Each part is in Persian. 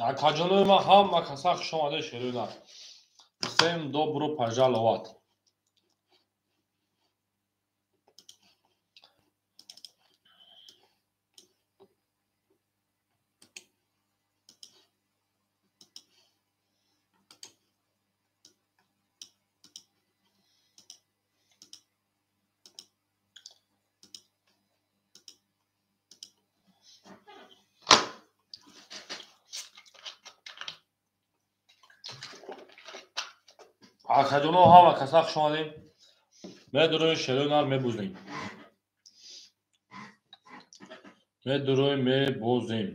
Акаҷонои ман ҳама каса хуш омада шерӯна. Всем добро пожаловать. Акаҷоно ҳама каса хуш омадем. Медурои шерӯнар мебузем. Медурои мебозем.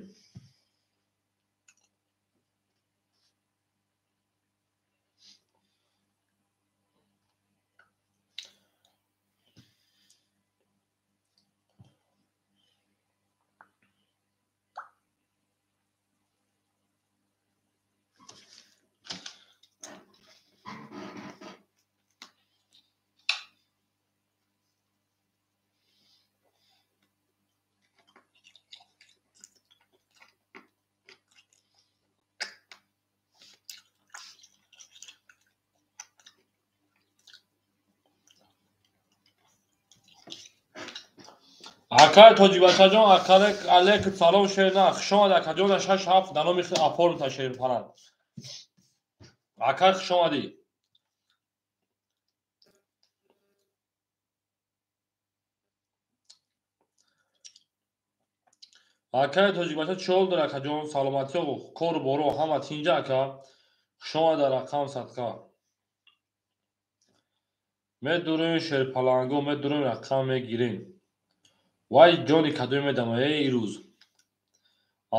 Акай тоҷибачаҷон, алейкум салом шерӯна. Хуш омад акаҷона 6-7 дар номи афорум ташерифпаранд. Акай хуш омадӣ. Акай тоҷибача чӣ дора акаҷон? Саломатиё, кору боро ҳама тинҷа ака. Хуш омада рақам садқа. Медурем шерпаланго, медурем рақам мегирем. Вай ҷони кадои медам ирӯз.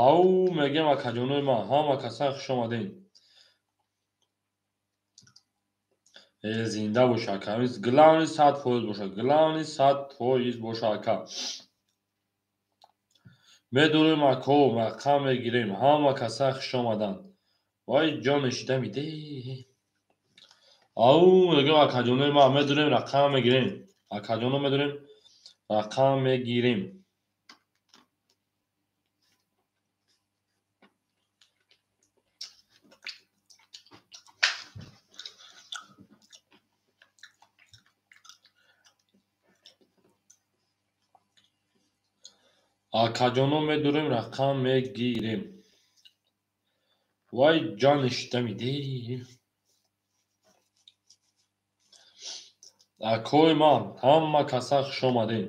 Ау мегем акаҷонои ман ҳама каса хуш омадем. Зинда боша ака. Главни 100% боша. Главни 100% боша ака. Медурем ако, рақам мегирем. Ҳама каса хуш омаданд. Вай ҷони шидами де. Ау мегем акаҷонои ман медурем рақам мегирем. Акаҷоно медурем рақам мегирем. Акаҷоно медурем рақам мегирем. Вай ҷони шидами де. Акои ман ҳама каса хуш омадем.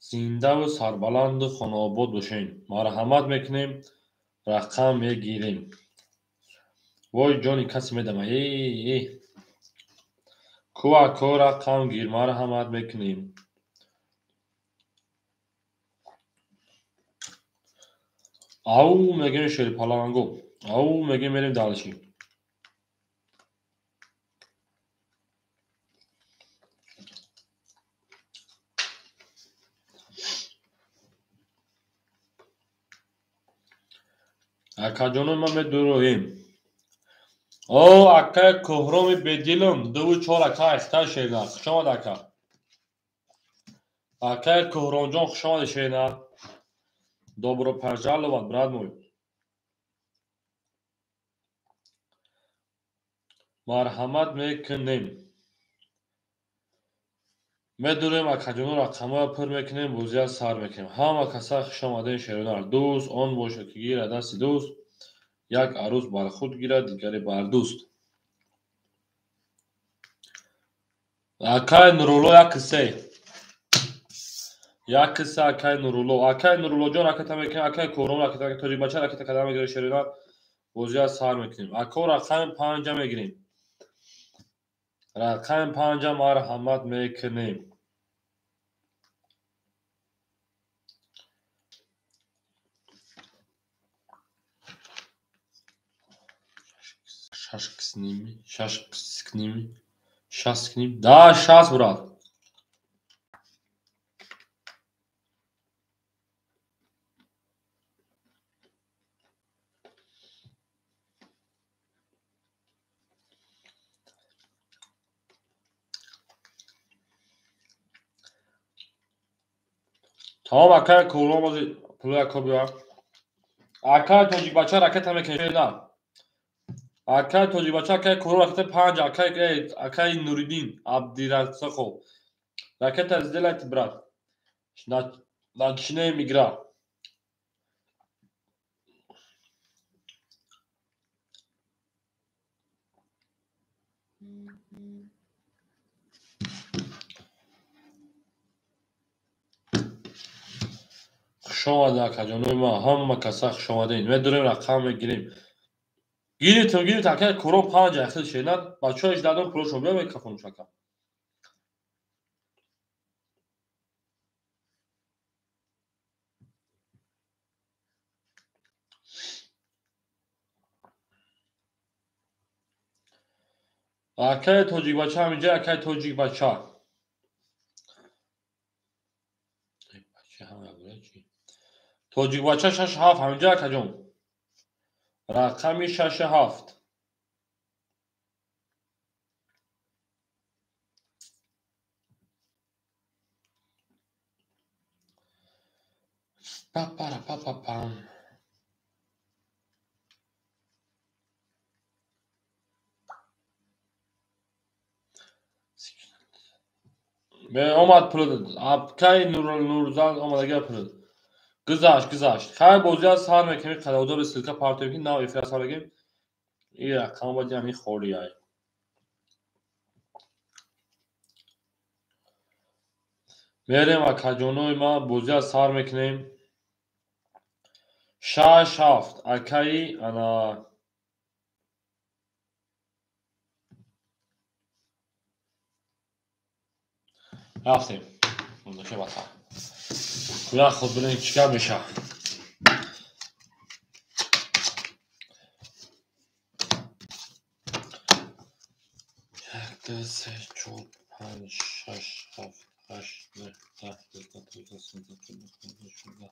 Зиндаву сарбаланду хонаобод бошем. Марҳамат мекунем, рақам мегирем. Вой ҷони касе медам ку ако рақам гир, марҳамат мекунем. Ау мегем шерпаланго. Ау мегем мерем далчи. Акаҷонои ман медуроем. О акай кӯҳроми бедилум 2-4 акай хитай шерна. Хуш омад ака. Акай кӯҳромҷон хуш омади шерна. Добро пожаловать, брат мой. Марҳамат мекунем. Медурем акаҷоно рақамҳоро пур мекунем, бозиро сар мекунем. Ҳама каса хуш омадем шерӯнар. Дӯст он бошад ки гирад дасти дӯст. Як арӯз бар худ гирад, дигаре бар дӯст. Акай Нурулло як қиссе. Як қисса акай Нурулло. Акай Нуруллоҷон ракета мекунем. Акай кӯҳром ракета, тоҷибача ракета кадам мегире шерӯнар. Бозиро сар мекунем. Ако рақами 5 мегирем. Рақами 5 марҳамат мекунем. Шаст да 60 брат. Тамом акай кӯҳром бози пулако биёр. Akay Tojikbacha raket mekeşe na. Akay Tojikbacha akay kuru raket 5 akay Nuruddin Abdirazakov. Raket сделать брат. Начнем игра. خوش آمده آقا ما همه کسا خوش آمدین. و داریم رقم میگیریم. گیرید اکای کورو 5 اخیر شدن. بچه‌هاش دادن پروش رو بیاید کافون شکم. اکای توجیکباچه همینجا اکای توجیکباچه. توجیکباچه 6 7 همینجا اکا جون. رقمی 6 7. پاپام. به اومد پرد. اکای نورزال اومدگی پرد. گذاشت. خیلی بازی از سال میکنی قداودا به سلکا پارتی که نه افراس بگیم. این رقم باید همین خوری های. میریم اکا جونوی ما بازی از سال میکنیم. 6 7 اکای انا رفتیم. اونده که بطر. یا خود بلین چیکار میشه. 1 2 3 4 5 6 7 8 9 10 11 12 13 14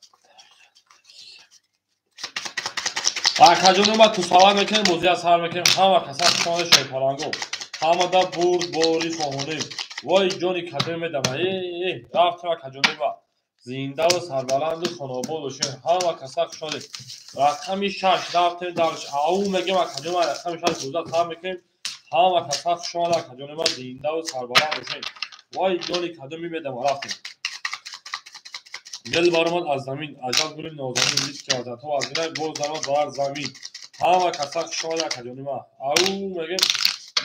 اکا جونوی ما تو سوال میکنیم بازی از سال میکنیم. همه کسا شانه شیپارانگو. همه دا برد باری فهمونیم. وای جونی کدوم میدم. رفتیم اکا جونوی ما. زنده و سربلند و خاناباد و شهر همه کسا شانه. رقمی 6 رفتیم دارش. او میگیم اکا جونوی ما رقمی 6 بازی از سال میکنیم. همه کسا شانه اکا جونوی ما زنده و سربلند و شهر. وای جونی کدوم میدم رفتیم. دل بارمان از زمین عجب گل نازنین لیست کرده تو از اینای گل زمان بر زمین همه کسا شانه اکا جونوی ما. او میگیم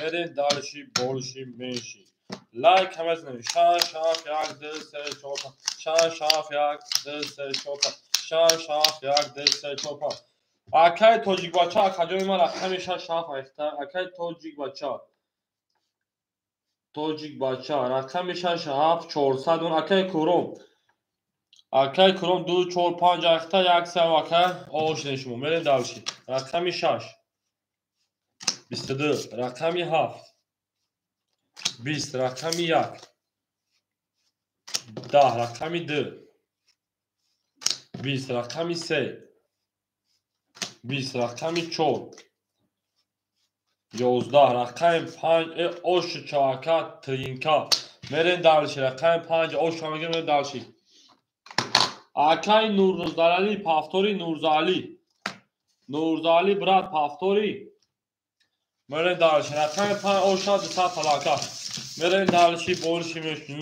برین دارشی بولشی میشی. لایک هم از نمی. 6 7 1 2 3 4 5 6 7 1 2 3 4 5 6 7 1 2 3 4 5 اکای توجیکباچه اکا جونوی ما رقمی 6 7 اکای توجیکباچه رقمی 6 7 400 اکای کوروم 2 4 5 اکتا 1 3 اکای آشن شما برین دارشی. رقمی 6 22 رقمی 7 20 رقمی 1 10 رقمی 2 20 رقمی 3 20 رقمی 4 11 رقمی 5 اوش چاکا ترینکا میرین دارشی. رقمی 5 اوش چاکا میرین دارشی. اکای نورزالی پافتوری نورزالی برات پافتوری میرین دارشی. رقمی 5 اوشا دستا پلاکا میرین دارشی بولشی میشی.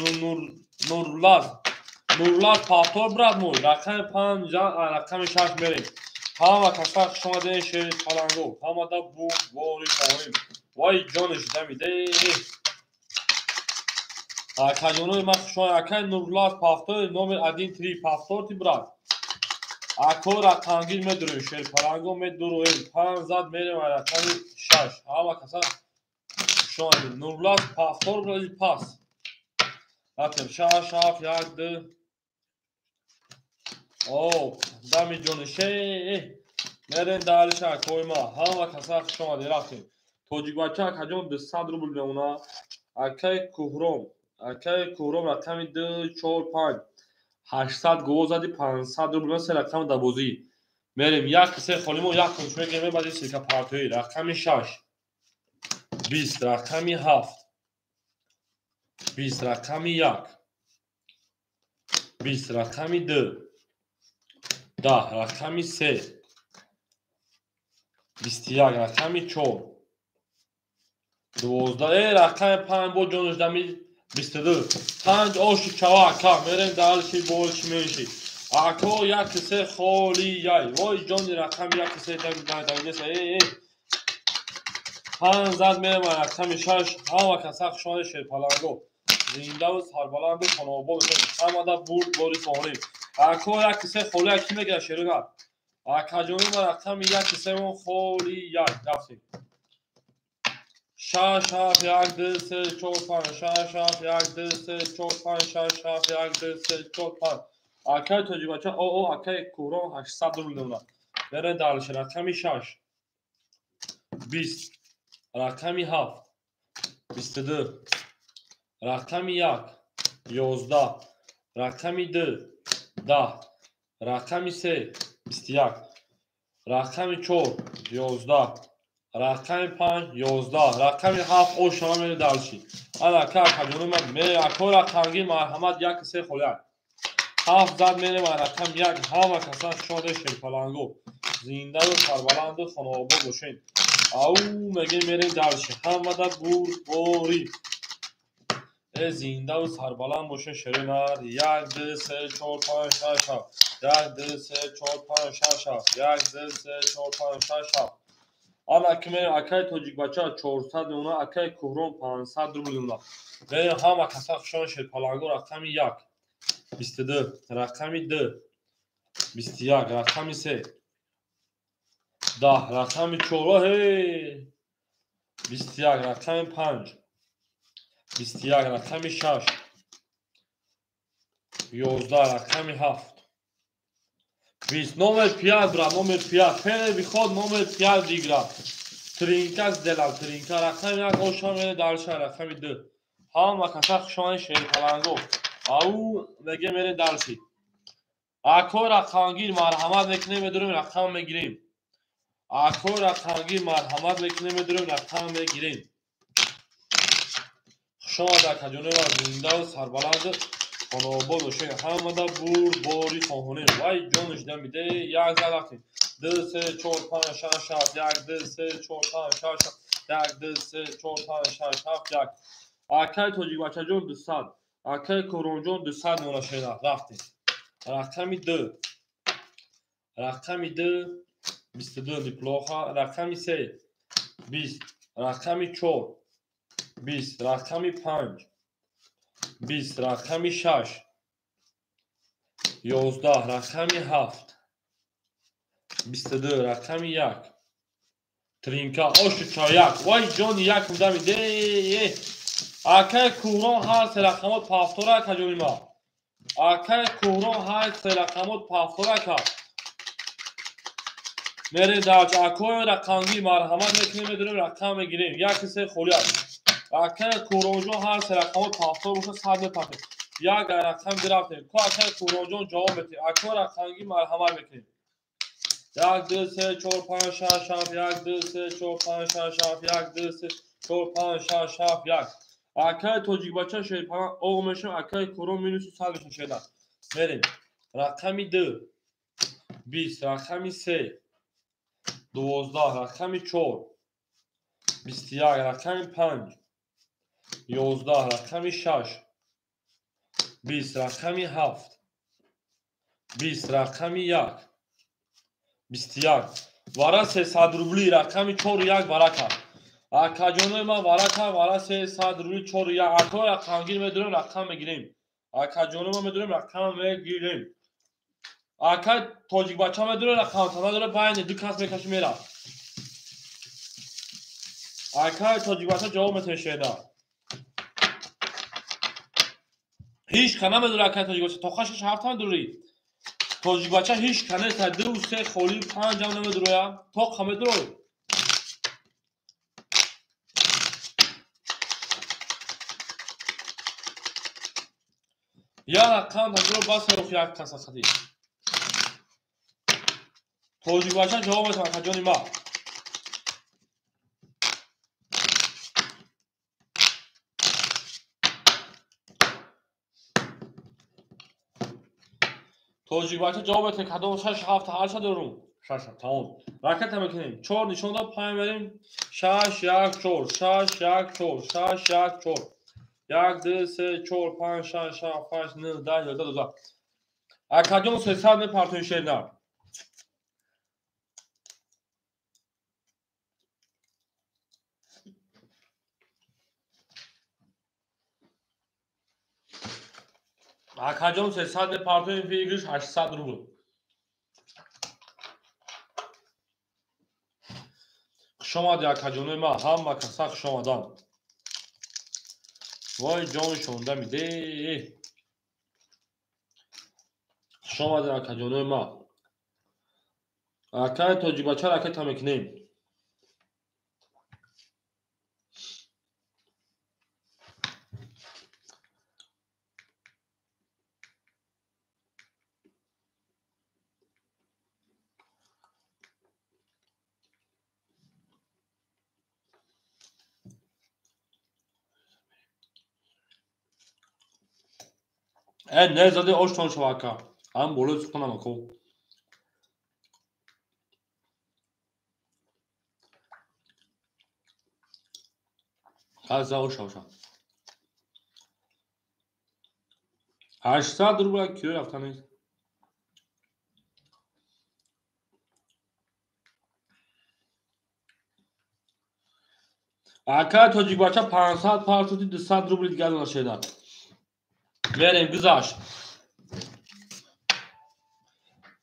نورلاز پافتور برات موی. رقمی 5 رقمی 6 میرین. همه کسا شما دین شیر پلنگو همه دا بوری فاهمیم. وای جانش دمیده. اکا جونوی ما شما اکای نورلاز پافتور نومر ادین تری پافتور تی برات. اکو رقمگیر میدرویم شیر پلنگو میدرویم 5 زد میریم رقمی 6 همه کسا شما دین نورلاز پافتور برات پاس. رفتیم 6 7 1 2 او دمی جونشه میرین دارش اکوی ما همه کسا شما دی رفتیم. توجیکباچه اکا جون 200 روبل میمونه. اکای کوهروم رقمی 2 4 5 800 گو زدی 500 روبل مثل رقم دبوزی. میریم یک کسی خالیم و یک کنشمه گیمه بعدی سیکا پارتوی. رقمی 6 20 رقمی 7 20 رقمی 1 20 رقمی 2 10 رقمی 3 21 рақами 4 12 рақами 5 бо ҷонуҷдами 22 5 оши чава ака мерем далши болши менши ако як кисе холи яй вой ҷони рақами як кисе дамидеса 5 зад мерем рақами 6 ҳама каса хушони шерпаланго зиндаву сарбаланду хонобод ҳамада бурд бори соҳонӣ ако як кисе холи яй ки мегира шеруна акаҷониба рақами як кисемон холи яй рафтем 6 7 1 2 3 4 5 6 7 1 2 3 4 5 6 7 1 2 3 4 5 акай тоҷибача акай кӯрон 800 рубл мемона берен далши рақами 6 20 рақами 7 22 рақами 1 11 рақами 2 10 рақами 3 21 рақами 4 11 рақами 5 11 рақами 7 ошама мере далши ана ка каҷонима мере ако рақанги марҳамат як кисе холяк 7 зад мерем рақам 1 ҳама каса шоде шерпаланго зиндаду сарбаланду хонобод бошен ау мегем мерем далши ҳамада бурд бори зиндаву сарбаланд бошен шеринар 1 2 3 4 5 6 7 1 2 3 4 5 6 7 1 2 3 4 5 6 7 ана ки мерем акай тоҷикбача 400 мемона акай кӯҳрон 500 рубл мемона мерем ҳама каса хушони шерпаланго рақами 1 22 рақами 2 21 рақами 3 10 рақами 4 21 рақами 5 21 рақами 6 11 рақами 7 20 номер 5 брат номер 5 пене биход номер 5 дигра тринка сделал тринка рақами 1 ошам мере далша рақами 2 ҳама каса хушони шерпаланго ау меге мере далши ако рақамгир марҳамат мекунем медурем рақам мегирем ако рақамгир марҳамат мекунем медурем рақам мегирем хушода каҷонева зиндаву сарбаланду хонобод бошен ҳамада бурд бори хоҳонем вай ҷонушда миде як зад рафтем 2 3 4 5 6 7 1 2 3 4 5 6 7 1 2 3 4 5 6 7 1 акай тоҷикбачаҷон 200 акай кӯронҷон 200 мона шена рафтем рақами 2 рақами 2 22 неплохо рақами 3 20 рақами 4 20 рақами 5 20 рақами 6 11 рақами 7 22 рақами 1 тринка оши чояк вай ҷони як мудамиде акай кӯрон ҳар се рақамот пафтора каҷонима акай кӯрон ҳар се рақамот пафторака мере далч акои рақамги марҳамат мекунем медурем рақам мегирем як кисе холяк акай кӯронҷон ҳар се рақамот пафтор боша 100 мепафем як рақам дирафтем ко акай кӯронҷон ҷавоб метем ако рақамги марҳамат мекунем 1 2 3 4 5 6 7 1 2 3 4 5 6 7 1 2 3 4 5 6 7 1 акай тоҷикбача шерпаланд оғ мешавам акай кӯрон минуси 100 мешавам шеда мерем рақами 2 20 рақами 3 12 рақами 4 21 рақами 5 11 рақами 6 20 рақами 7 20 рақами 1 21 вара 300 рубли рақами 4 1 барака акаҷонема варака вара 300 рубли 4 1 ако рақамгир медурем рақам мегирем акаҷонема медурем рақам мегирем акай тоҷикбача медурем рақамта надуре байне ду кас мекаши мера акай тоҷикбача ҷавоб метем шеда ҳич ка намедуре акай тоҷикбача тоқа 6 7 медури тоҷикбача ҳич ка неста 2 3 холи 5 ам намедуроя тоқа медурой я рақам тадуро басерух як кас асади тоҷикбача ҷавоб метем акаҷони ма тоҷикбача ҷавоб метем кадом 6 7 8 дорум 6 tamام. رکت هم میکنیم 4 نشان داد پایین بریم 6 1 4 6 1 4 6 1 4 1 2 3 4 5 6 7 8 9 10 11 12 اکادیوم 300 می پارتون şeyler. اکادیوم 300 می پارتون فیگرش 800 روبل. شما در اکادیوم ما هم کساق شما دان. وای جان شونده میده. شما در اکادیوم ما اکاد توجی بچه رکت هم میکنیم. نه زده آشتان شواکا هم بولو سکنم اکو خزا آشتان 800 روبل کیلو رفتنه اکاد توجی بچه 500 پارتوتی 200 روبل دیگه دانه şeyler. بریم گذاشت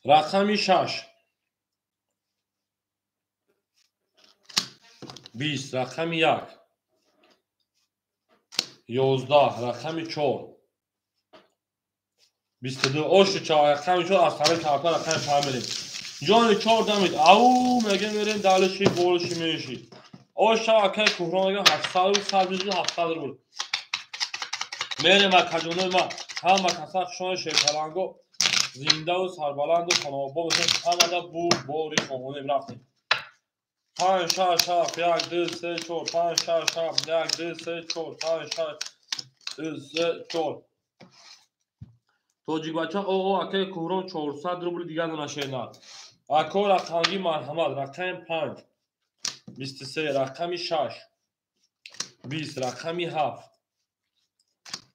رقمی 6 20 رقمی 1 11 رقمی 4 22 oşu çağ رقمی 4 از طرف کارتا رقم 5 بریم جان 4 دمید او میگه بریم دالشی بولشی میشی oşa اکای کوهران میگه 800 100 700 روبل میریم اکادیوم ما هم کساق شون شیپلانگو زنده و سربلند و خانوابا بسیم همه بوری خواهونیم رفتیم 5 6 7 1 2 3 4 5 6 7 1 2 3 4 5 6 2 3 4 توجیک بچه او اکای کوهران 400 روبل دیگه دانه şeyler. اکو رقمی مرحمت رقم 5 23 رقمی 6 20 رقمی 7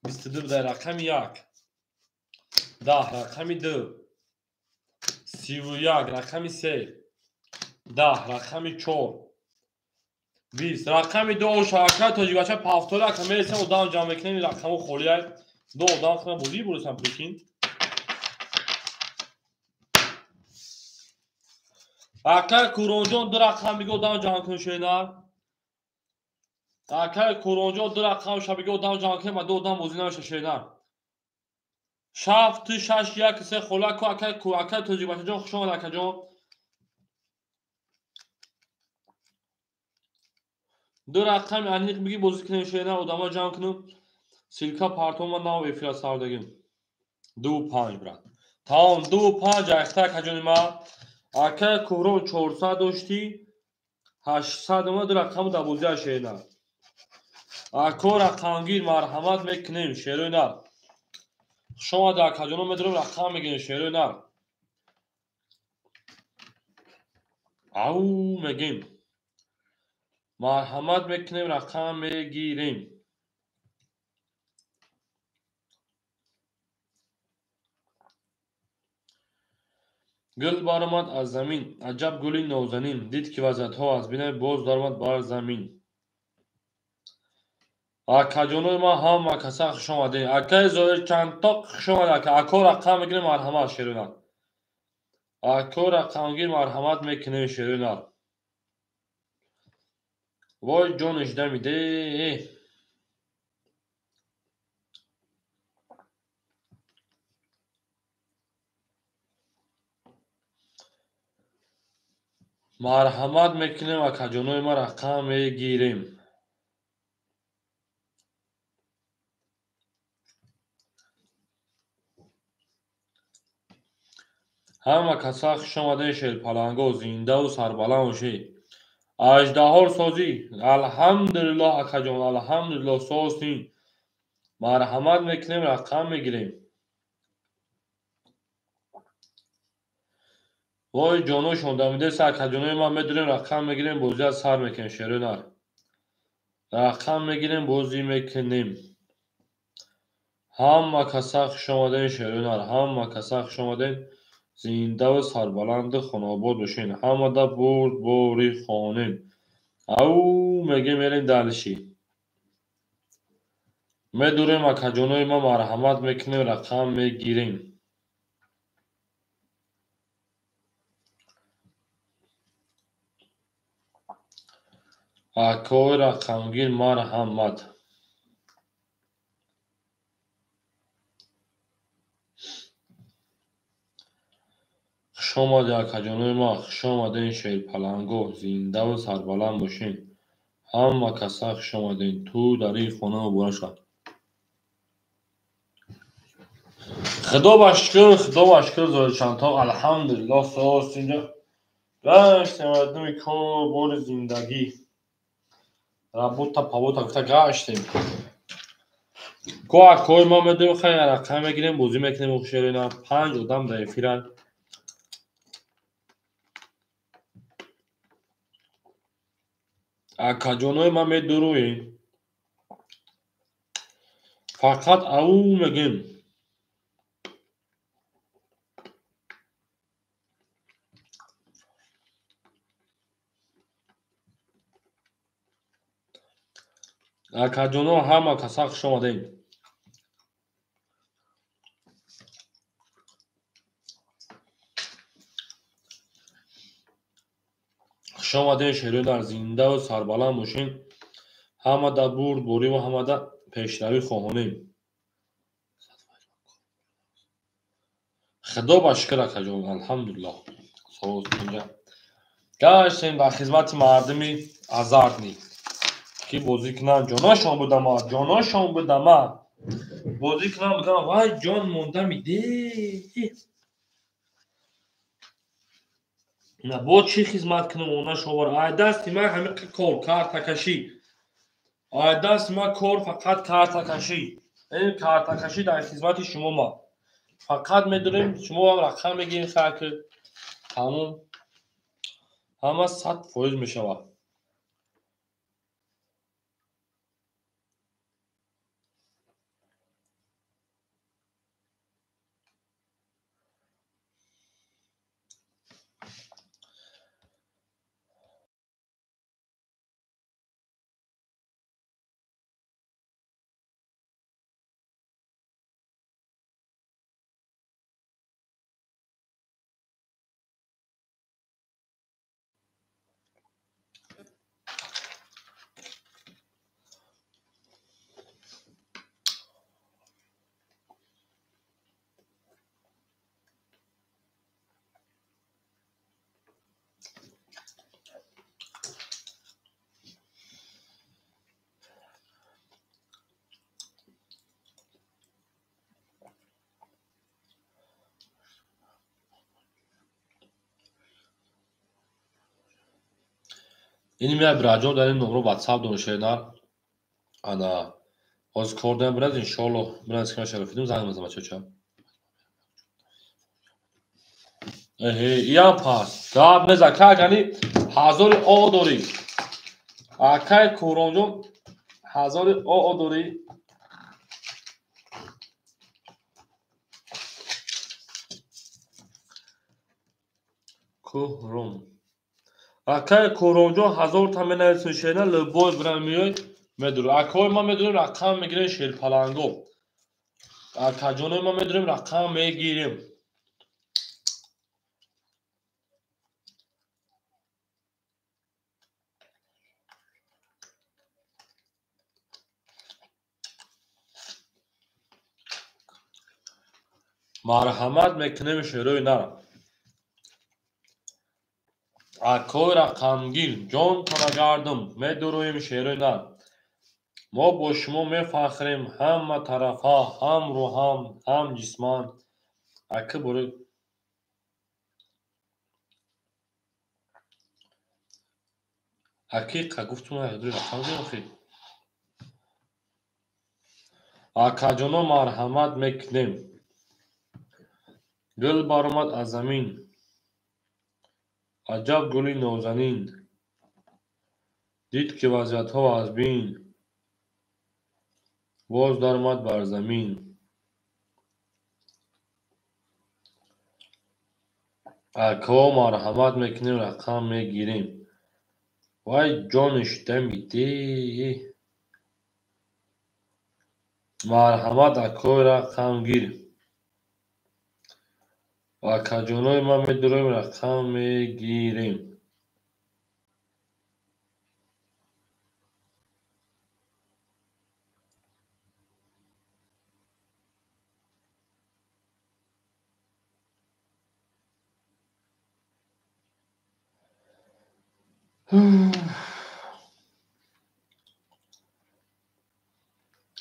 22 رقمی 1 10 رقمی 2 31 رقمی 3 10 رقمی 4 20 رقمی 2 شاکر توجیک بچه پافتور رقم میرسیم و دام جمع کنیم رقمو خولیه دو دام خونه بودی برسیم پلیکین اکای کوronjon دو رقم بگه و دام جمع کنیم şeyler. اکای کوronjon دو رقم شبگه و دام جمع کنیم و دو دام بوزی نمیشه şeyler. شفت 6 1 3 خلاک و اکای توجیک بچه جان خوش آمد اکای جان دو رقم انیق بگی بوزی کنیم şeyler و دام جمع کنیم سیلکا پارتون و نام افیلا ساردگیم 2 5 برد tamam 2 5 اکتا اکای ما اکای کوهران 400 داشتی 800 ما دو رقم 12 şeyler. اکو رقمگیر مرحمت میکنیم شیرونر شما در اکادیوم میدونم رقم میگین شیرونر او میگیم مرحمت میکنیم رقم میگیریم گل بارآمد از زمین عجب گلی نازنین دید که وضعیت ها از بینه باز دارمد بر زمین اکادیوم ما هم کسا خوش آمده اکای زویر چند تا خوش آمده اکو رقم میگیریم مرحمت شیرونر اکو رقمگیر مرحمت میکنیم شیرونر وای جانش دمیده مرحمت میکنیم اکادیوم ما رقم میگیریم همه کسا خوش آمده شیرپلنگو زنده و سربلند باشی اژدها سازی الحمدلله اکادیوم الحمدلله سازی مرحمت میکنیم رقم میگیریم وای جانو شوندامیده سرکجانوی ما میدونیم رقم میگیریم بازی از سر میکنیم شیرونر رقم میگیریم بازی میکنیم همه کسا خوش آمدین شیرونر همه کسا خوش آمدین زنده و سربلند خاناباد باشین همه دا برد باری خانیم او میگه میرین دلشی میدوریم اکجانوی ما مرحمت میکنیم رقم میگیریم اکای رقمگیر مرحمت خوش آمده اکجانوی ما خوش آمدین شیر پلنگو زنده و سربلند باشین همه کسا خوش آمدین تو در این خانه و برا شد خدا بشکر زای چندتا الحمدلله ساست اینجا گشتیم مردمی کار بار زندگی ربوتا پاوتا گفتا گشتیم کو اکای ما میدونیم خیلی رقم میگیریم بازی میکنیم و شیرینه 5 آدم در افیرن اکجانوی ما میدورویم فقط او میگیم اکجانو همه کسا خوش آمدین خوش آمدین شیرین در زنده و سربلند باشین همه در برد بوری و همه در پیشروی خواهانیم خدا بشکر اکجان الحمدلله ساست اینجا گشتیم در خدمت مردمی ازردنی کی بازی کنن جاناشان بودم جاناشان بودم بازی کنن بودم وای جان مونده میده نه با چی خدمت کنم اونا شوار آی دست من همه کار کارتکشی آی دست من کار فقط کارتکشی این کارتکشی در خدمت شما ما فقط میدونیم شما هم رقم میگین خاک تموم همه 100% میشوه این میاد براجون در این نمره واتساپ دونشینر انا از کردن برات انشالله برات که شرفیدم زنگ بزنم چچا یا پاس داد مزکا یعنی حاضر او داری اکای کورونجون حاضر او داری کورون اکای کورونجون حاضر تامین نشینه لبوی برام میای میدونم اکای ما میدونیم رقم میگیریم شیر پلنگو اکجون ما میدونیم رقم میگیریم مرحمت میکنیم شیروی نه اکای رقمگیر جان تو نگردم میدونیم شیروی نه ما با شما میفخریم همه طرفا هم رو هم جسمان اکه برای حقیقه گفتم هدوی رقم گیر خیلی اکجونا مرحمت میکنیم گل برآمد از زمین عجب گلی نازنین دید که وضعیتها از بین باز درآمد بر زمین. عکا مرحمت میکنیم رقم میگیریم وای جانش دمیده مرحمت عکای رقم گیر عکا جانای ما میداریم رقم میگیریم.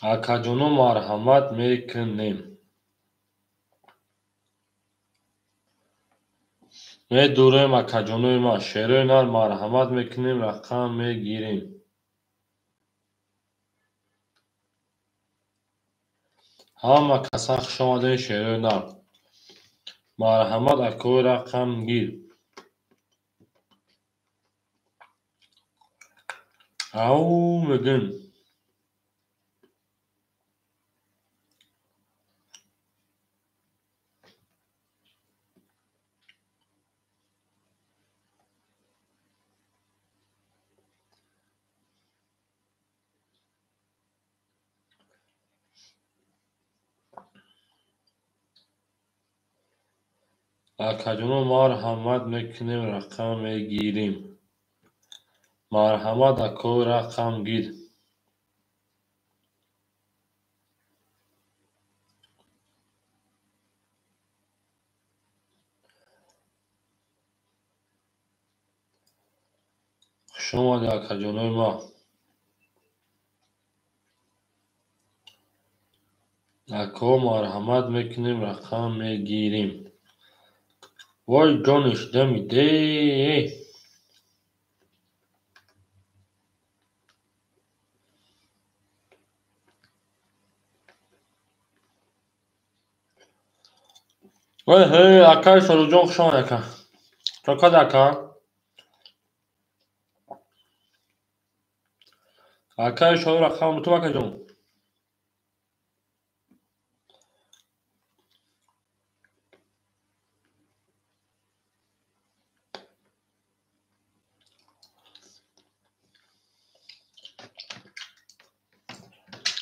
عکا جانا مرحمت میکنیم میداریم عکا جانای ما شیرای نر مرحمت میکنیم رقم میگیریم. همه کسا خوش آمدین شیرای نر مرحمت عکای رقم گیر. او میگن عکا جانا مرحمت میکنیم رقم میگیریم مرحمت عکای رقم گیر. خوش آمدی عکا جانای ما عکا مرحمت میکنیم رقم میگیریم وای جانش دمیده وای هی عکای سارو جان خوش آمد عکا چاکاد عکا عکای سارو رقم تو عکا جان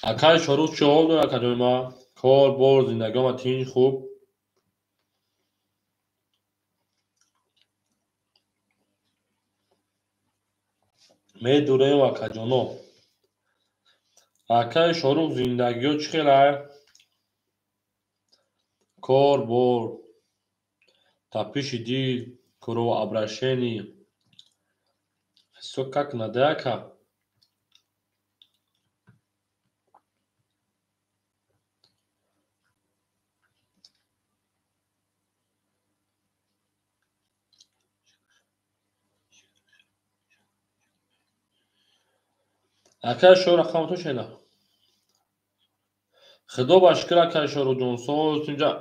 عکای سارو چه حال داره عکا جان ما کار بار زندگی ما تین خوب میدونیم عکا جانو عکای سارو زندگی ها چی خیلی کار بار تپش دل کرو ابرشنی حسو как надо عکا عکای سارو رقم تو شنه خدا بشکر عکای سارو جان سال اینجا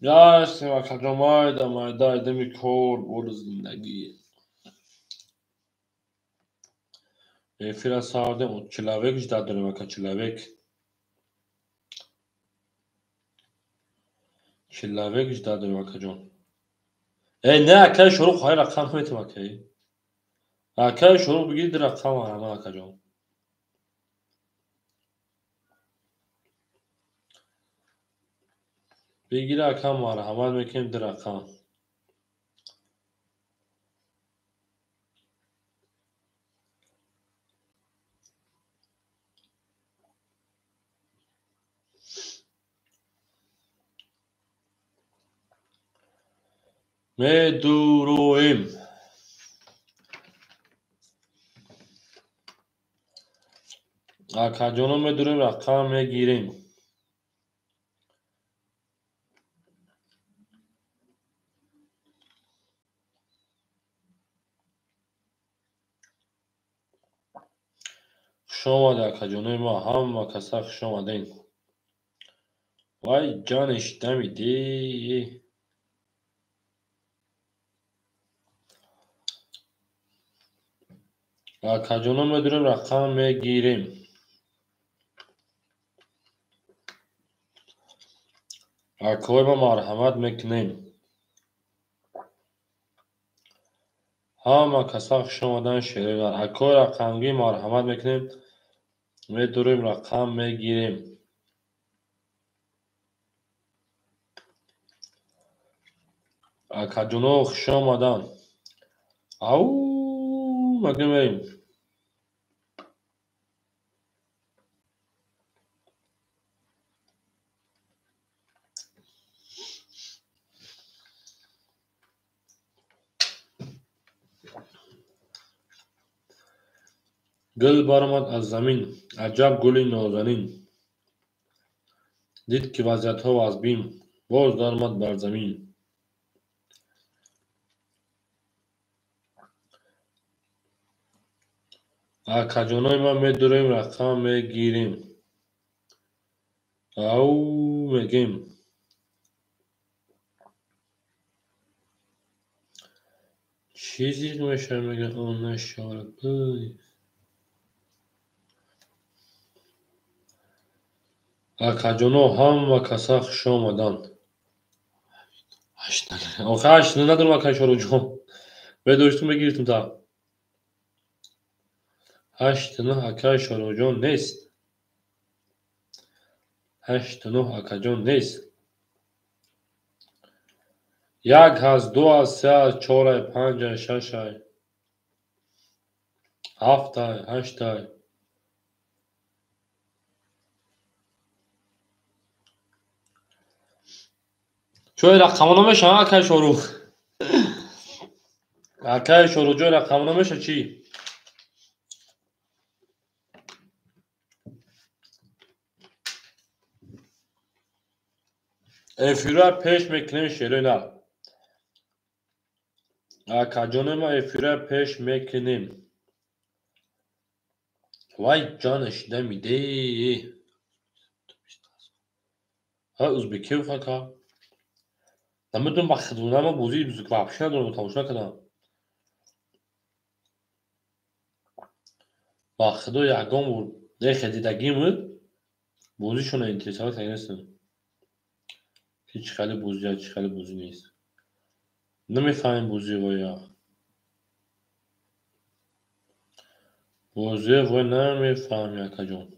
ясним عکا جان майда айдами кор бор зиндагӣ эфира сардем человек ждать дорем ака человек ждать дорем ака ҷон не акаи шурух ҳай рақам метим акаи акаи шурух бигир рақам арама ака ҷон бигир акам марҳамат мекунем ди рақам медуроем акаҷоно медурем рақам мегирем хушомадед акаҷонои мо ҳама каса хушомадем вай ҷониш дамиде کجانو میدونیم رقم میگیریم. اکوی ما مرحمت میکنیم. همه کسا خوش آمدن شیرینان. اکوی رقمگی مرحمت میکنیم. میدونیم رقم میگیریم. کجانو خوش آمدن. او میگیم. گل برآمد از زمین. عجب گلی نازنین. دید که وضعیت ها از بیم. باز درآمد بر زمین. کجانوی ما میدونیم رقم میگیریم. او میگیم. چیزی که میشه میگه اون نشاره بای. کجانو هم و کسا خوش آمدن. هشت نگه آخه هشت ندارم اکا شروع جون. به دوشتون بگیرتون تا هشت نه اکا شروع جون نیست. هشت نه اکا جون نیست. یک هست، دو هست، سه هست، چهار هست، پنج هست، شش هست، هفت هست، هشت هست. چوی رقمانو میشه اکا شروع. اکا شروع جوی رقمانو میشه چی؟ افیره پیش میکنیم شیرینه. کجانو ما افیره پیش میکنیم. وای جانش نمیده. ها ازبکی و فکر نمیدونم بخدونه ما بوزی بزرگ وحشی ندارم تماشا نکردم. بخدو یکم بود دیگه دیدگی بود. بوزیشون انتظار تایی نیستم. هیچ خیلی بوزی ها هیچ خیلی بوزی نیست. نمیفهمیم بوزی وای ها. بوزی وای نمیفهم یکا جون.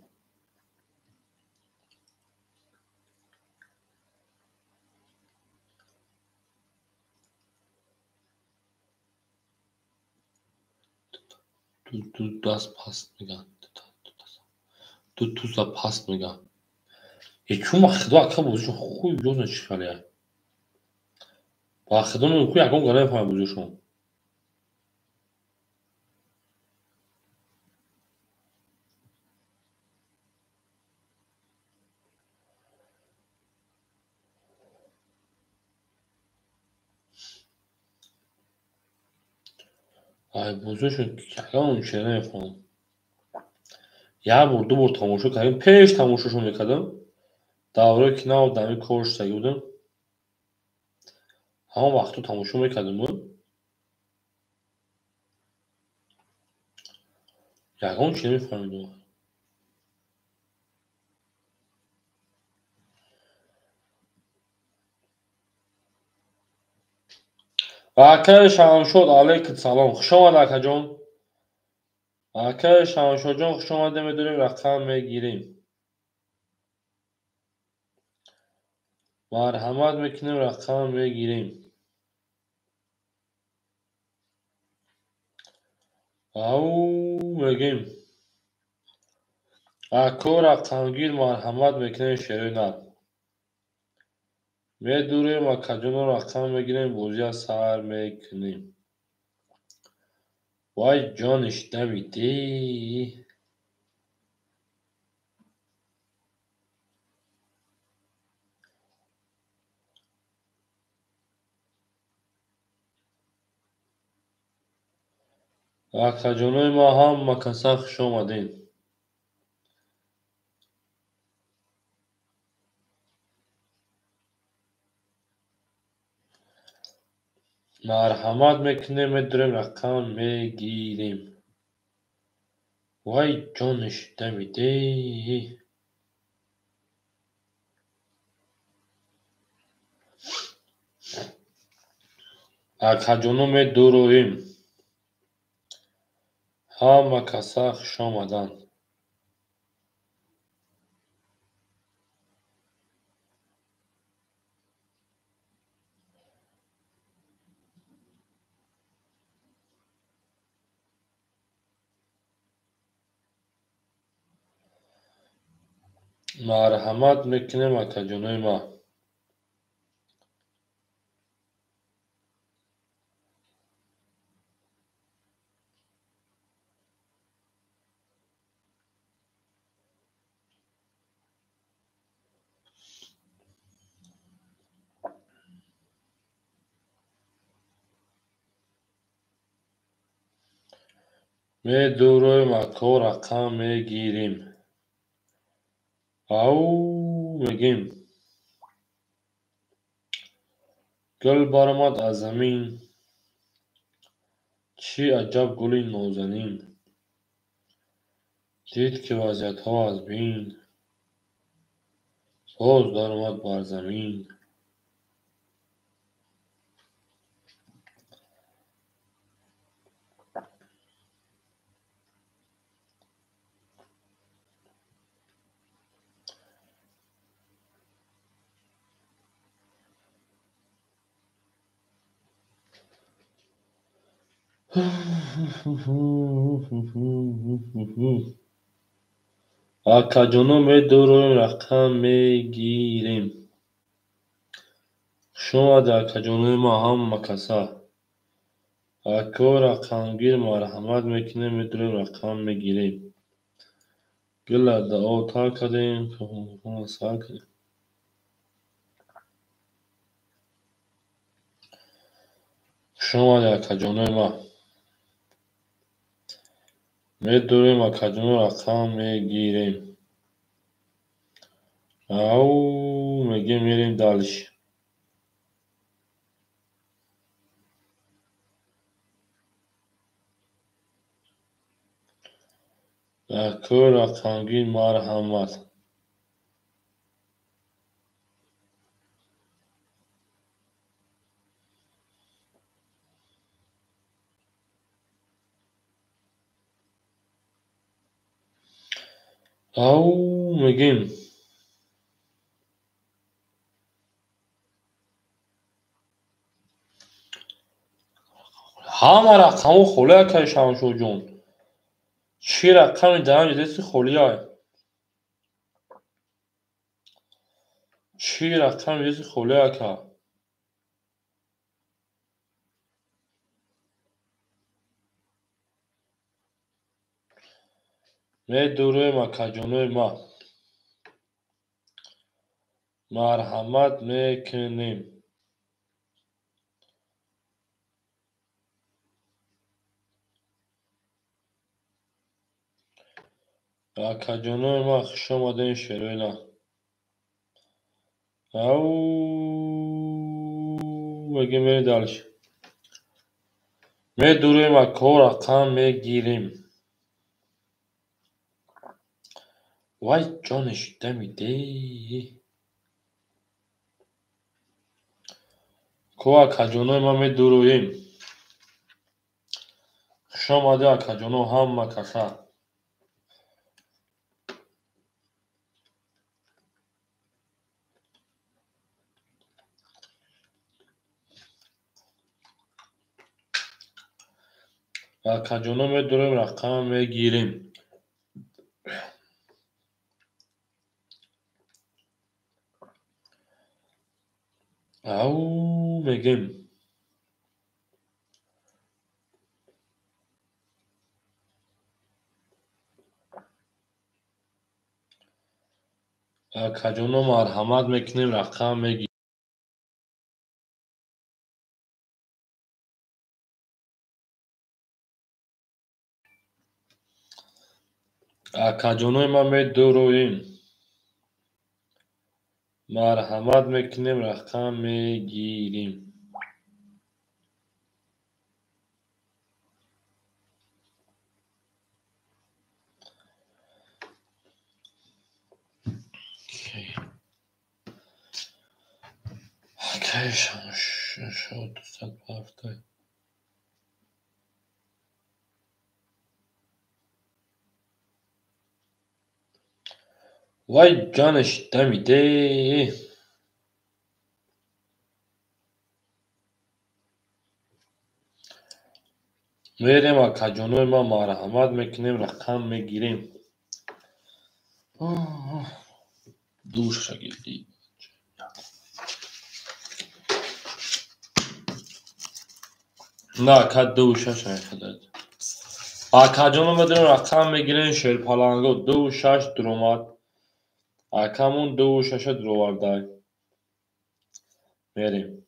تو دست پست میگن. تو دست پست میگن. چون بخدو اکا بوزیشون خوی جوز نچی خیلی ها. بخدو نمیخوی یکم گره نمیفهم بوزیشون. ای بوزیشون یکم چه نمیفهم. یه بار دو بار تماشا کردیم پیش تماشاشون میکردم. دوره که نه دمی کورس تایی بودم. همه وقتو تماشا میکردم بود. یکم چی نمیفهمیدم. اکه شمشاد علیکم سلام خوش آمد اکا جان. اکه شمشاد جان خوش آمده میدونیم رقم میگیریم. مرحمت میکنیم رقم میگیریم. او میگیم. اکو رقم گیر مرحمت میکنیم شیرینم. میدونیم اکا جان رقم میگیریم بوزی سر میکنیم. وای جانش نمیده. اکا جانوی ما هم مکسر خوش آمدین. مرحمت میکنیم میدونیم رقم میگیریم. وای جانش دمیده. کجانو دورویم همه کسا خوش آمدن. مرحمت میکنیم کجانوی ما. می دورویم کو رقم میگیریم. او میگیم گل برآمد از زمین. چی عجب گلی نازنین. دید که وضعیت ها از بین. باز درآمد بر زمین. کجانو می دورویم رقم میگیریم. شما در کجانوی ما هم مکسا. کو رقمگیر مرحمت میکنیم می دورویم رقم میگیریم. گل دعا تا کردیم سا کردیم. شما در کجانوی ما می دورویم کجانو رقم میگیریم. او میگیم میریم دالش. کو رقمگیر مرحمت. او میگیم همه رقمو خوله که شمشو جون. چی رقمی دارم جدیسی خولی های. چی رقمی جدیسی خولی های که. می دورویم کجانوی ما مرحمت میکنیم. کجانوی ما خوش آمدین شیروینا. او میگیم میریم دالش. می دورویم کو رقم میگیریم. وای جانش دمیده. کو کجانوی ما می دورویم. خوش آمده کجانو هم کسا. کجانو می دورویم رقم میگیریم. او میگیم کجانو مرحمت میکنیم رقم میگیریم. کجانوی ما می دورویم مرحمت میکنیم رقم میگیریم. شد 270. وای جانش دمیده. میریم و کجانوی ما مرحمت میکنیم رقم میگیریم. دوش شگیردی نه که دوشه شاید کجانو بدونیم رقم میگیریم. شیر پالانگو 26 درومات کمون 26 دروارده. میریم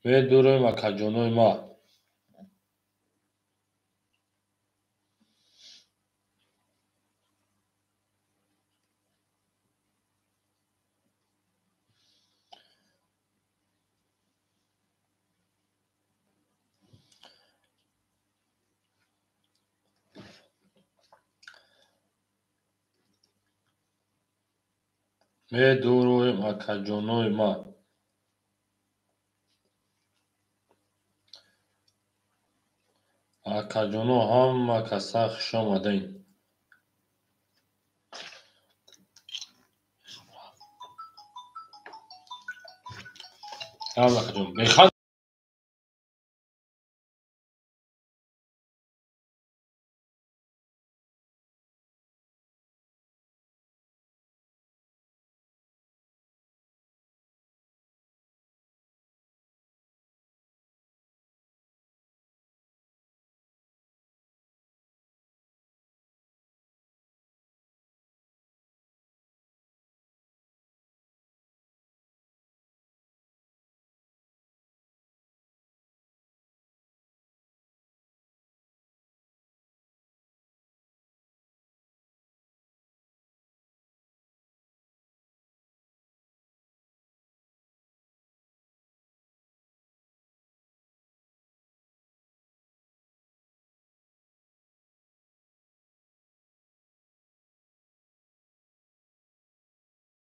میدوریم و کجانوی ما میدوریم و کجانوی ما کجانو هم کسخ شمدین. هم کجانو بخواد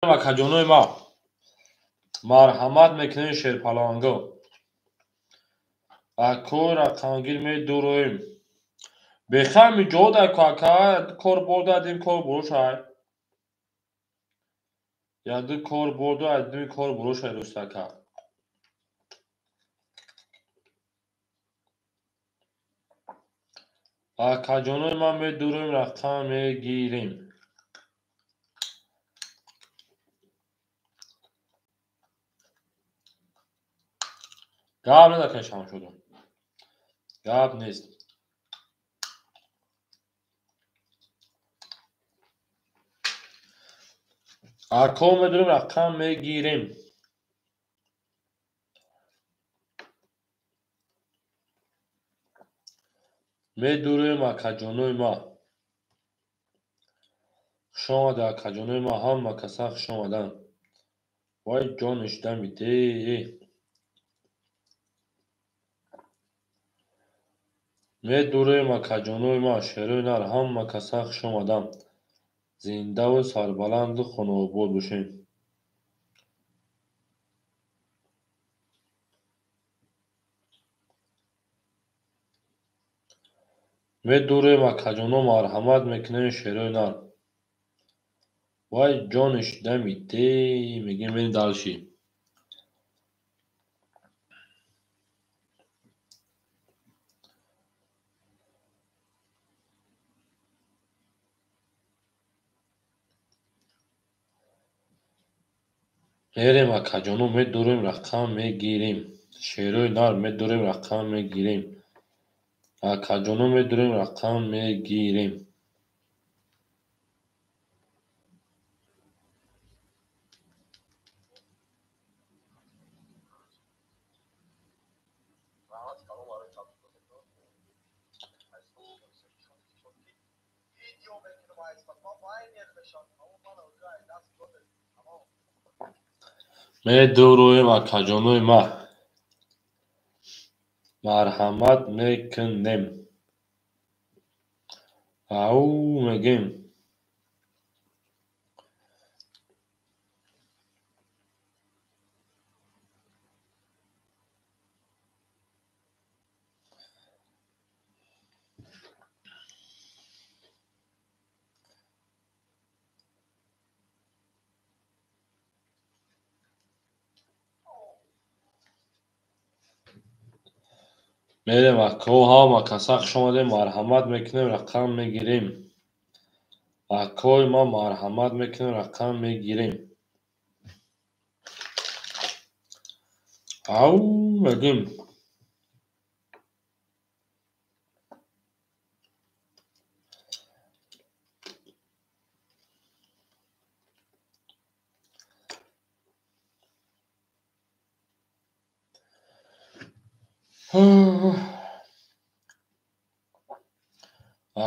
و کجانوی ما مرحمت میکنیم. شیر پالانگو کوی رقمگیر میدوریم. بخمی جوده که کور برده ادیم کور بروش های یادی کور برده ادیم کور بروش های دوستکه کجانوی ما میدوریم رقم میگیریم. گاب نده که شام شدم گاب نیست. کو میدوریم رقم میگیریم. میدوریم کجانوی ما شماده. کجانوی ما هم کسخ شمادن. وای جانش دمیده. میدوریم کجانوی ما شیروی نر هم کسخ شمادن. زنده و سربلند و خونوبود بشیم. میدوریم کجانو مرحمت میکنیم. شیروی نر وای جانش دمیده. میگیم بریم دلشی. میریم کجانو میدوریم رقم میگیریم. شیروی نر میدوریم رقم میگیریم. کجانو میدوریم رقم میگیریم. میدوریم کجانوی ما مرحمت میکنیم. او میگیم. میریم اکو ها ما کسق شمادیم مرحمت میکنیم رقم میگیریم. اکوی ما مرحمت میکنیم رقم میگیریم. او میگیم.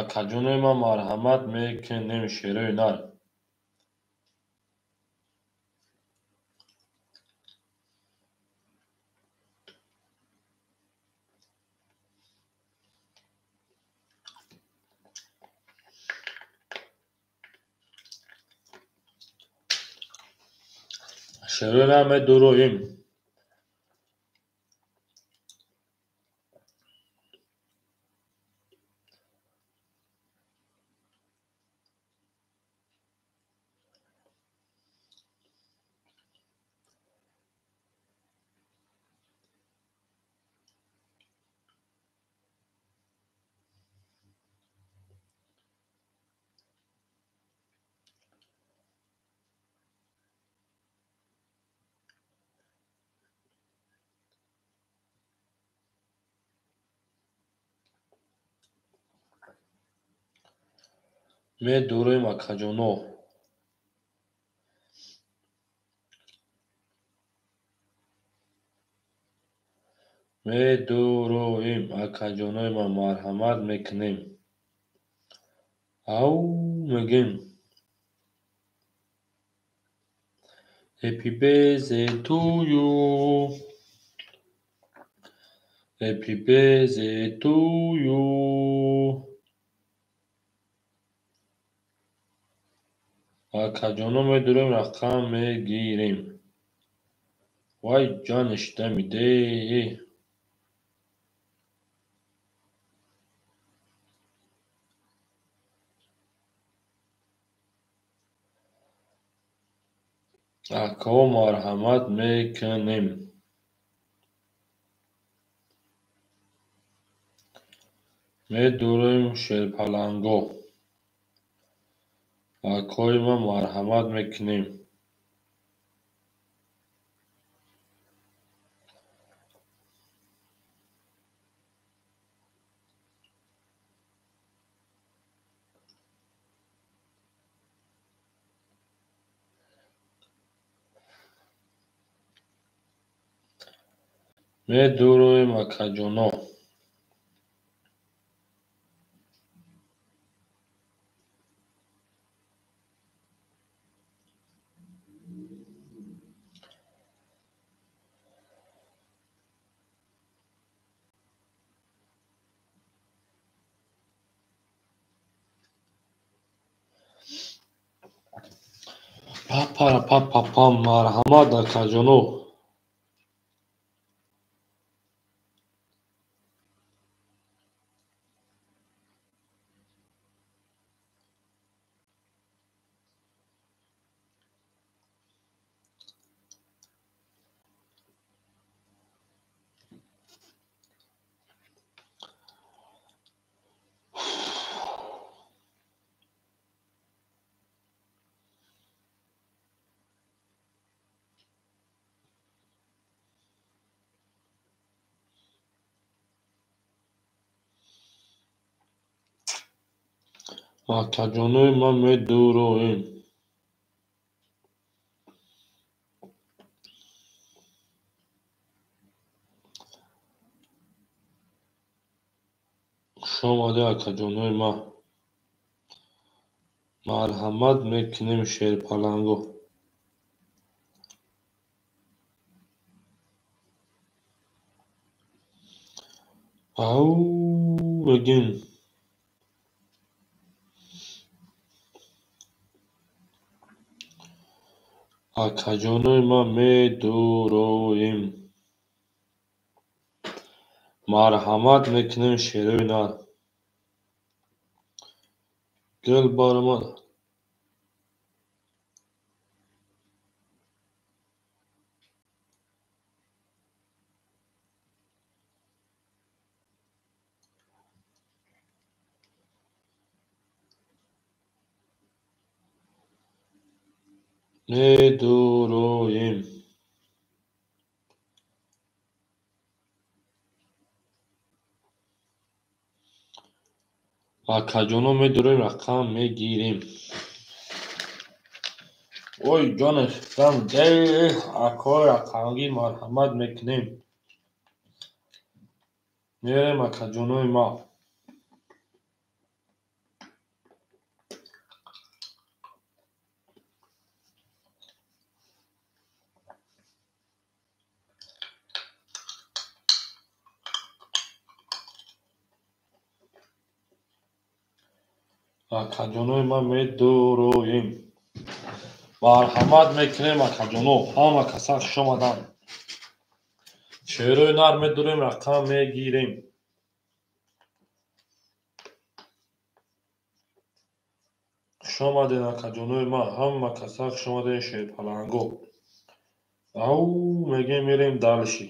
کجونوی ما مرحمت میکنیم شیروی نر. شیروی نر می درویم. می درویم کجونو. می درویم کجونوی ما مرحمت میکنیم. او میگیم. Happy birthday to you. Happy birthday to you. کجونو میدوریم رقم میگیریم. وای جانش دمیده. اکو مرحمت میکنیم. میدوریم شیرپلنگو. اکوی ما مرحمت میکنیم. میدوریم کجونو. پاپا پاپا مرحمت کجونو. کجونوی ما میدوریم. شماده کجونوی ما مرحمت میکنیم شیرپلنگو. او بگیم akajonoy ma meduroyim marhamat meknim sheroy nar gel barma meduroyim akajono meduroyim rakam megirim oy jonesh tam gel akoy rakangi marhamat meknim mere akajonoy ma akajonoy ma meduroyim marhamat meknim akajono hama kasak shomadan sheroy nar meduroyim rakam megirim شامدن akajonoy ma hamma kasak shomaden shepalango au mege mirim dalshi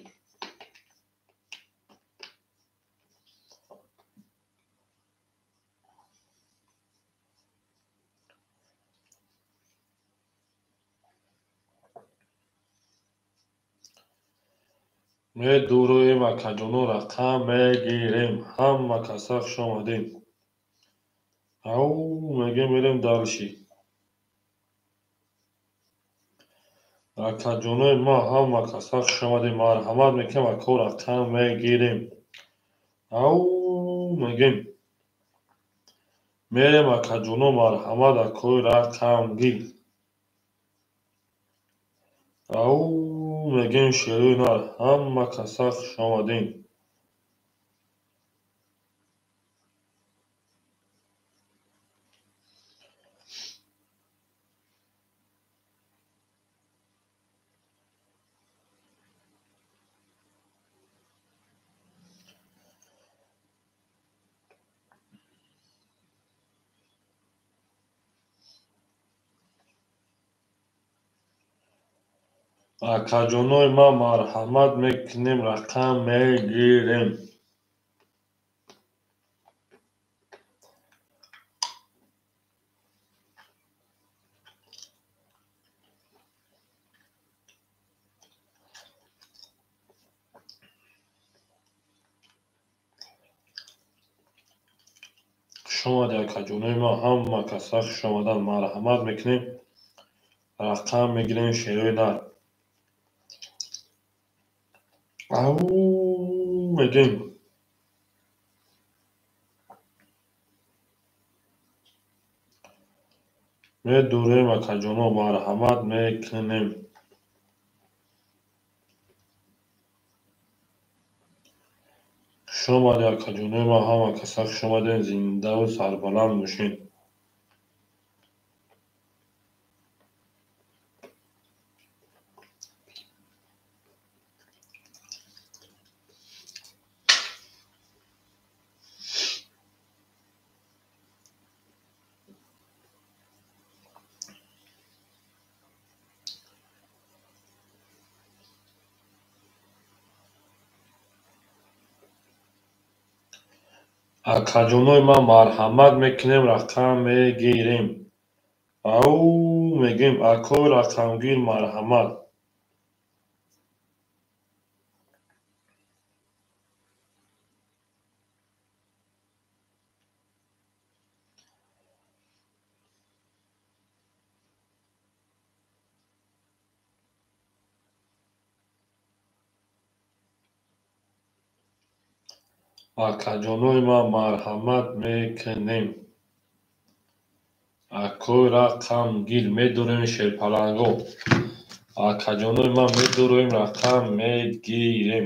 me duroyim akajono rakam megirim hamma kasak shomaden au mege mirim dalshi akajonoy ma hamma kasak shomaden marhamat mekem ako rakam megirim au megem merem akajono marhamat ako rakam gil au megem sheroy nar hamma kasak shomaden akajonoy ma marhamat meknim rakam megirim شماده akajonoy ma hamma kasak shomadan marhamat meknim rakam megirim sheroy nar au megem me duroyim akajono marhamat meknim شماده akajonoy ma hamma kasak shomaden zindavu sarbaland mushin akajonoy ma marhamat meknim rakam megirim au megem ako rakamgir marhamat akajonoy ma marhamat meknim ako rakamgir meduroyim shepalango akajonoy ma meduroyim rakam megirim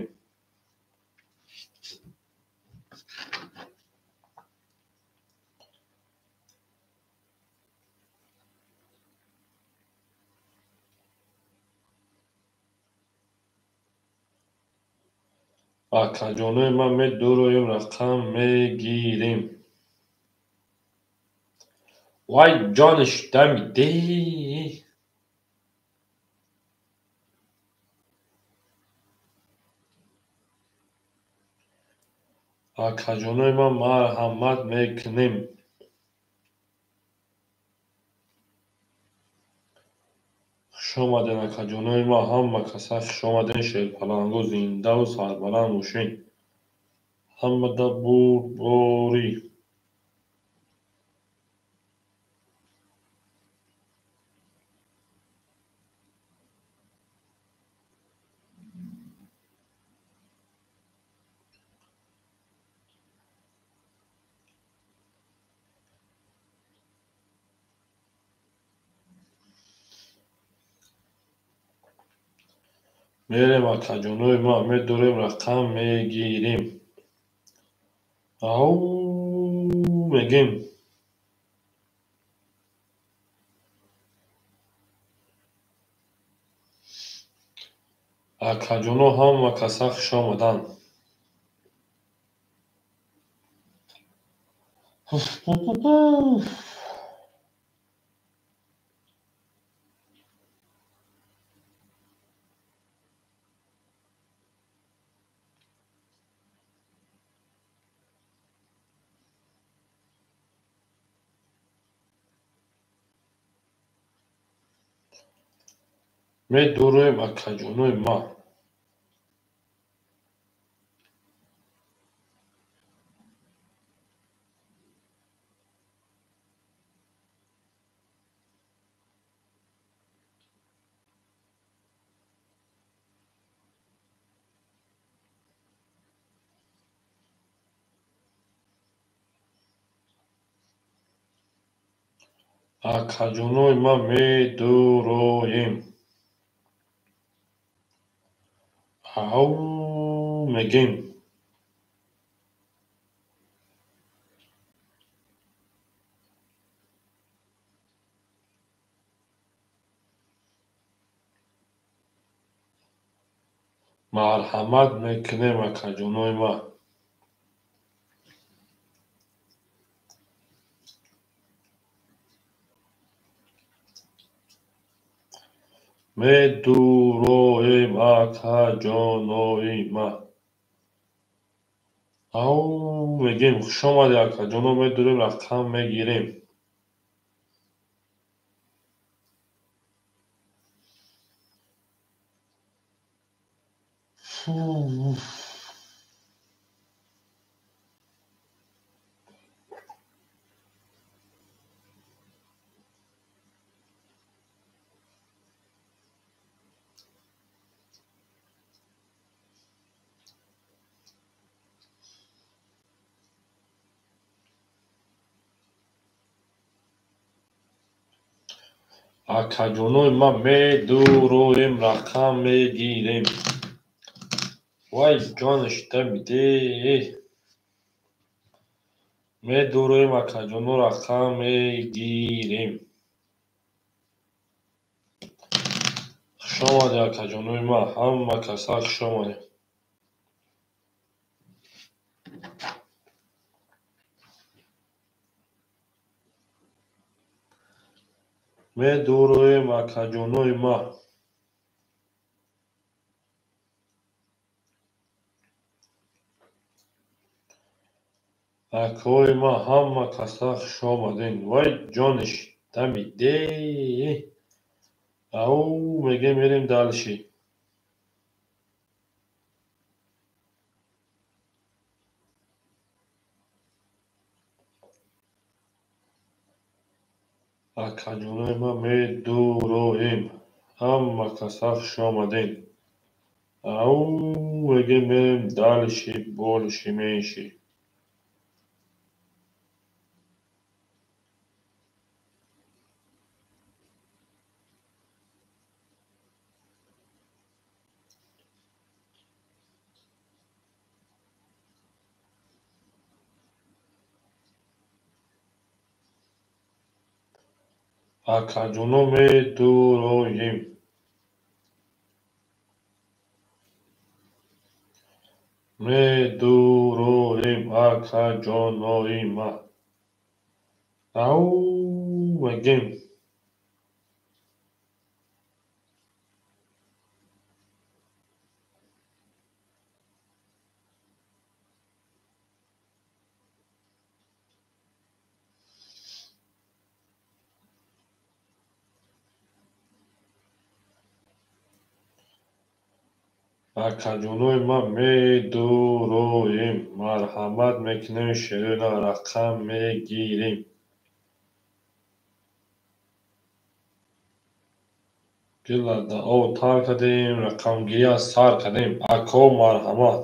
کجانوی من می‌دورویم رقم میگیریم. وای جانش دمیده. کجانوی من مرحمت میکنیم. خوش آمدین کجانوی ما همه کسا خوش آمدین. شیرپلنگو زنده و سربلند باشین. همه ده بوری. میریم کجانوی ما می‌دوریم رقم میگیریم. او میگیم. کجانو همه کسا خوش آمدن. می‌دورویم کجانوی ما. کجانوی ما می‌دورویم. او میگیم. مرحمت میکنیم کجانوی ما. می‌دورویم کجانوی ما. او میگیم. خوش آمدی کجانو می‌دوریم رقم میگیریم. کجانوی ما می‌دورویم رقم میگیریم. وای جانش دمیده. می‌دورویم کجانو رقم میگیریم. خوش آمدی کجانوی ما همه کسا خوش آمدین. می‌دورویم کجانوی ما. کوی ما همه کسا خوش آمدین. وای جانش دمیده. او میگه میریم دلشی. کجانوی ما می‌دورویم. همه کسا خوش آمدین. او میگه میریم دلشی بولشی میشی. کجانو می‌دورویم. медуроем акаҷоноима. Ау мегем акаҷоноима медуроем марҳамат мекунем ширина рақам мегирем. Gillarda o tark edeyim, rakamgiya sark edeyim. Ako marhamat.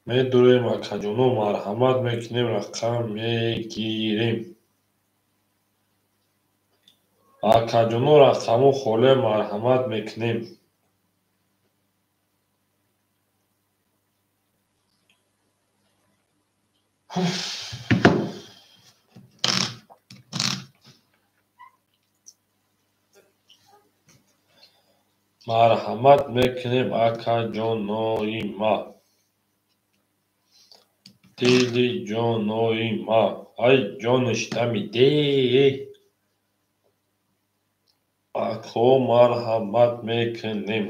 Medurem akaconu marhamat mekinem rakam megirim. Akaconu rakamu khole marhamat mekinem. Marhamat mekinem akajonoima. Dili jonoima. Ay jon ishtamide. Ako marhamat mekinem.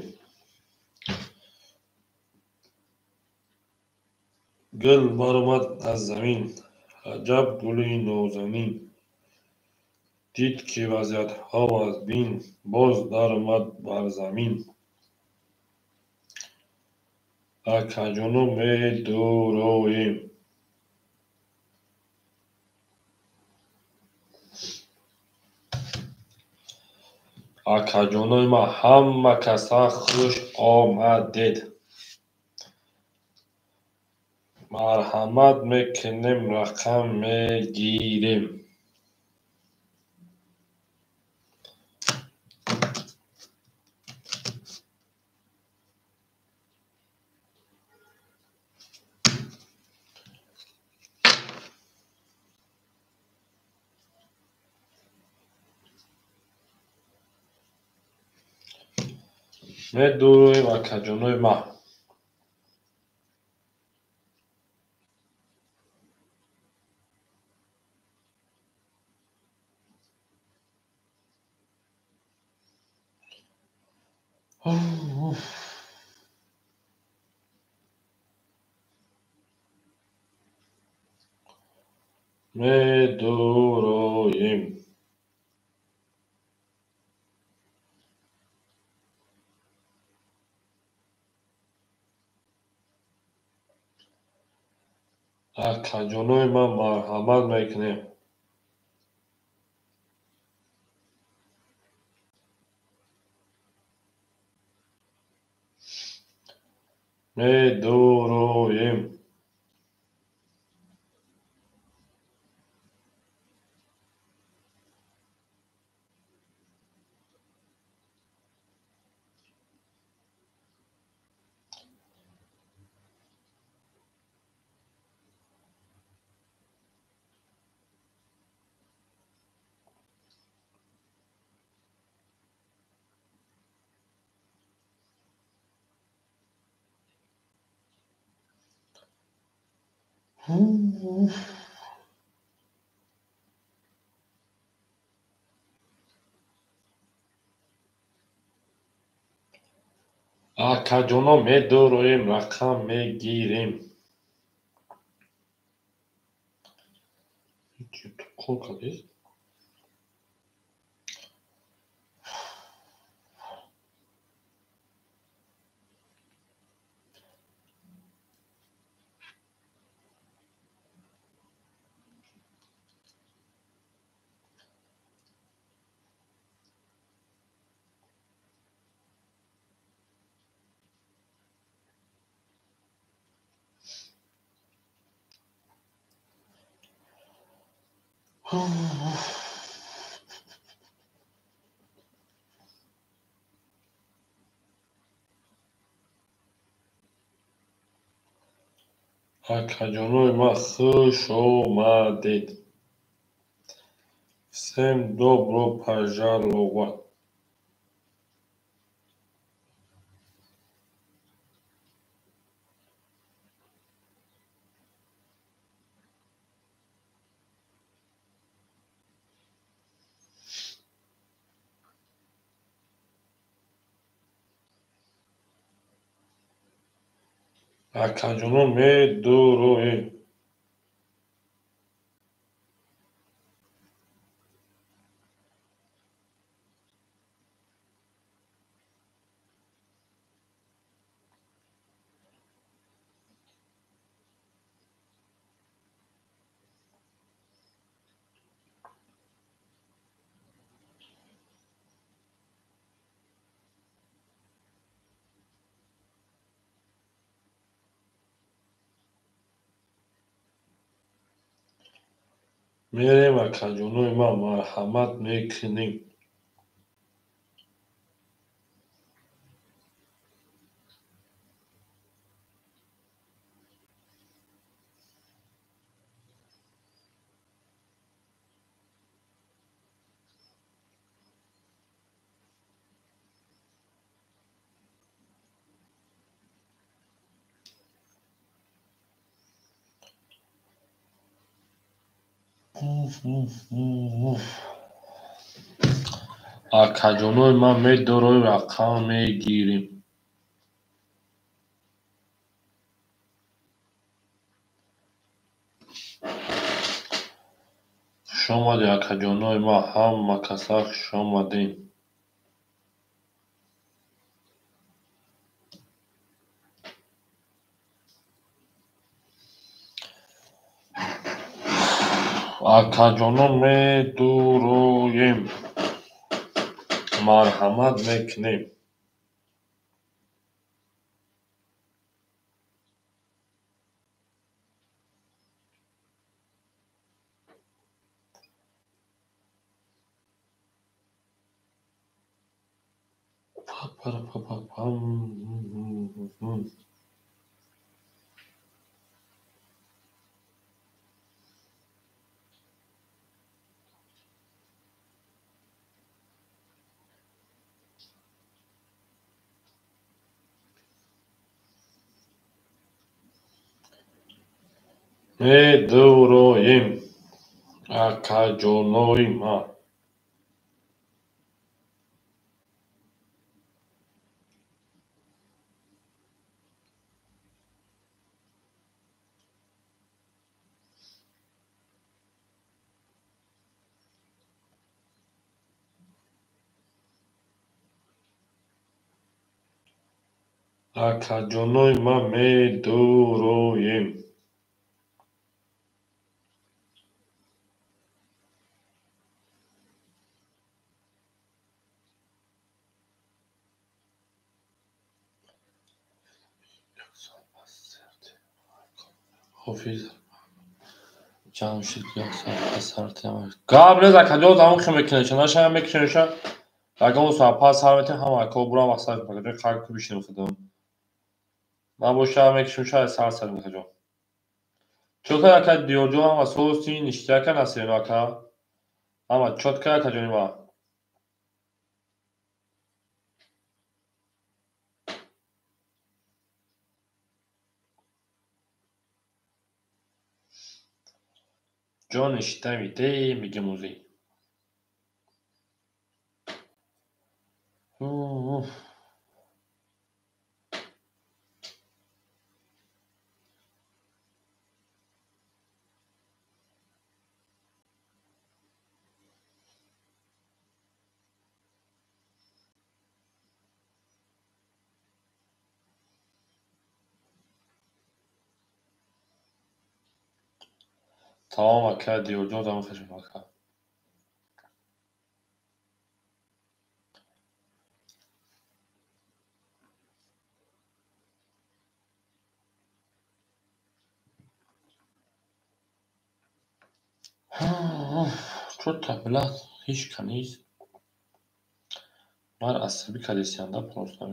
Gul baromad az zamin. Ajab guli nozanin. Did ki vaziyatha az bin. Boz dar omad bar zamin. Akajonu meduroim. Akajonoima hamma kasa xush omaded. Marhamat mekinem raqam megirim. Meduroim akajonoima. Meduroim. Akajonoima marhamat mekinem. Meduroim. Akajono meduroim raqam megirim. Qo'l qilib. Akajonoima xush omaded. Всем добро пожаловать. Акаҷоно медуроем. мерем акаҷонои ман марҳамат мекунем. Акаҷонои ман медуроем, рақам мегирем. хушомадед акаҷонои ман, ҳама касак хушомадем. акаҷоно медуроем, марҳамат мекунем. медуроем акаҷонои ман. акаҷонои ман медуроем. гап незан акаҷоно замон хе мекунед чанашая мекунеша ягон соат пас сар метем ҳама кор бурам вақт сар акаҷони қарку бишинем худам ман боша мекушем шая сар сарем акаҷон чӯка ака диёрҷон ҳама соуси ништияка насирено ака ҳама чотка акаҷони ман ҷони шитами де мегимӯзӣ тамом ака диёрҷон замон хешем ака чӯ таблат ҳишка нест мар асаби кадесианда просто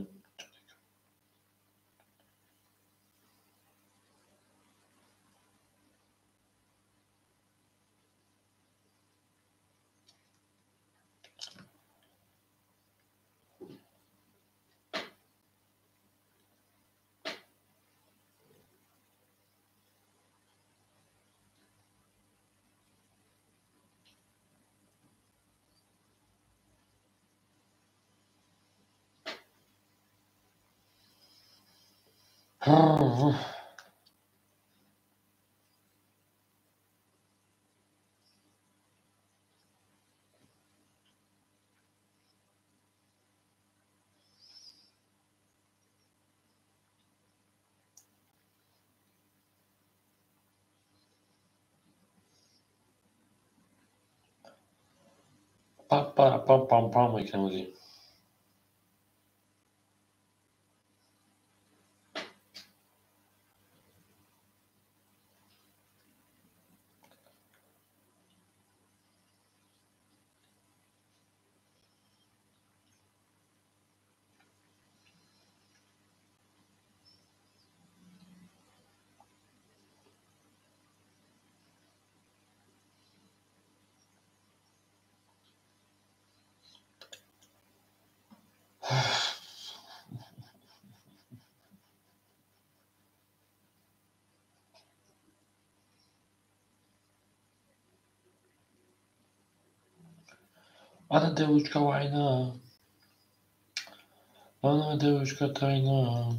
پام میکنم. Она девочка война, она девочка тайна.